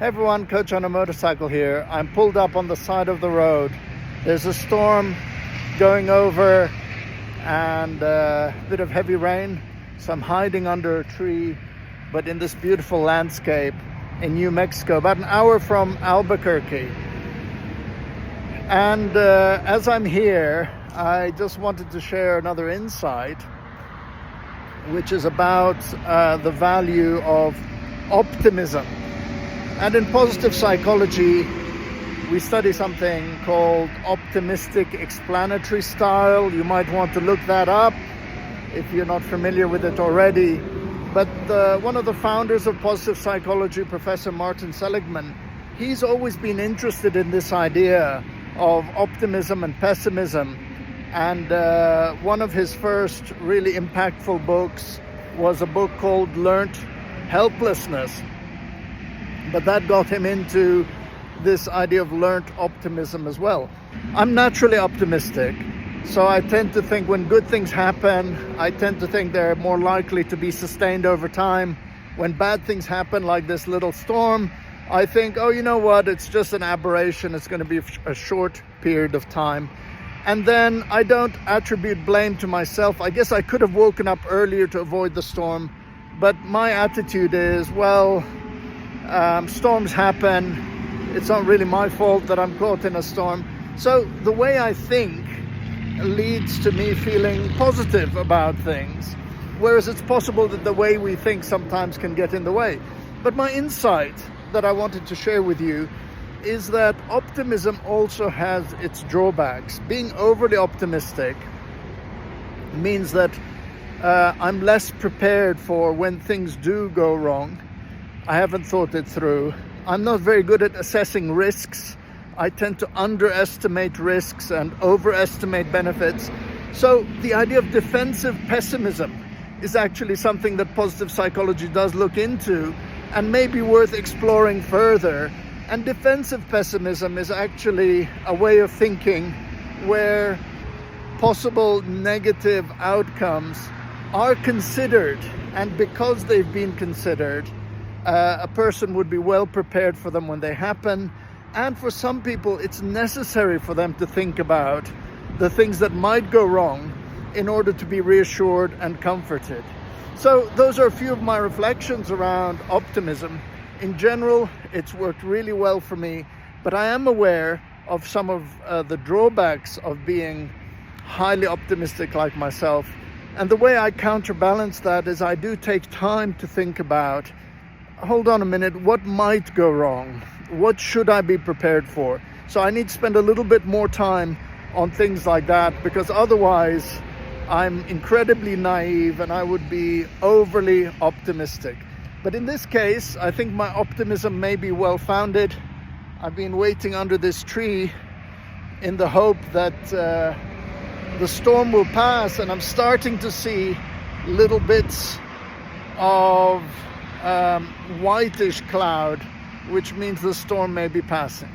Hey everyone, Coach on a Motorcycle here. I'm pulled up on the side of the road. There's a storm going over and a bit of heavy rain. So I'm hiding under a tree, but in this beautiful landscape in New Mexico, about an hour from Albuquerque. And as I'm here, I just wanted to share another insight, which is about the value of optimism. And in positive psychology, we study something called optimistic explanatory style. You might want to look that up if you're not familiar with it already. But one of the founders of positive psychology, Professor Martin Seligman, he's always been interested in this idea of optimism and pessimism. And one of his first really impactful books was a book called Learned Helplessness. But that got him into this idea of learned optimism as well. I'm naturally optimistic, so I tend to think when good things happen, I tend to think they're more likely to be sustained over time. When bad things happen, like this little storm, I think, oh, you know what, it's just an aberration, it's going to be a short period of time. And then I don't attribute blame to myself. I guess I could have woken up earlier to avoid the storm, but my attitude is, well, storms happen. It's not really my fault that I'm caught in a storm. So the way I think leads to me feeling positive about things, whereas it's possible that the way we think sometimes can get in the way. But my insight that I wanted to share with you is that optimism also has its drawbacks. Being overly optimistic means that I'm less prepared for when things do go wrong. I haven't thought it through. I'm not very good at assessing risks. I tend to underestimate risks and overestimate benefits. So the idea of defensive pessimism is actually something that positive psychology does look into and may be worth exploring further. And defensive pessimism is actually a way of thinking where possible negative outcomes are considered, and because they've been considered, a person would be well prepared for them when they happen. And for some people, it's necessary for them to think about the things that might go wrong in order to be reassured and comforted. So those are a few of my reflections around optimism. In general, it's worked really well for me, but I am aware of some of the drawbacks of being highly optimistic like myself. And the way I counterbalance that is I do take time to think about, hold on a minute, what might go wrong? What should I be prepared for? So I need to spend a little bit more time on things like that, because otherwise I'm incredibly naive and I would be overly optimistic. But in this case, I think my optimism may be well-founded. I've been waiting under this tree in the hope that the storm will pass, and I'm starting to see little bits of whitish cloud, which means the storm may be passing.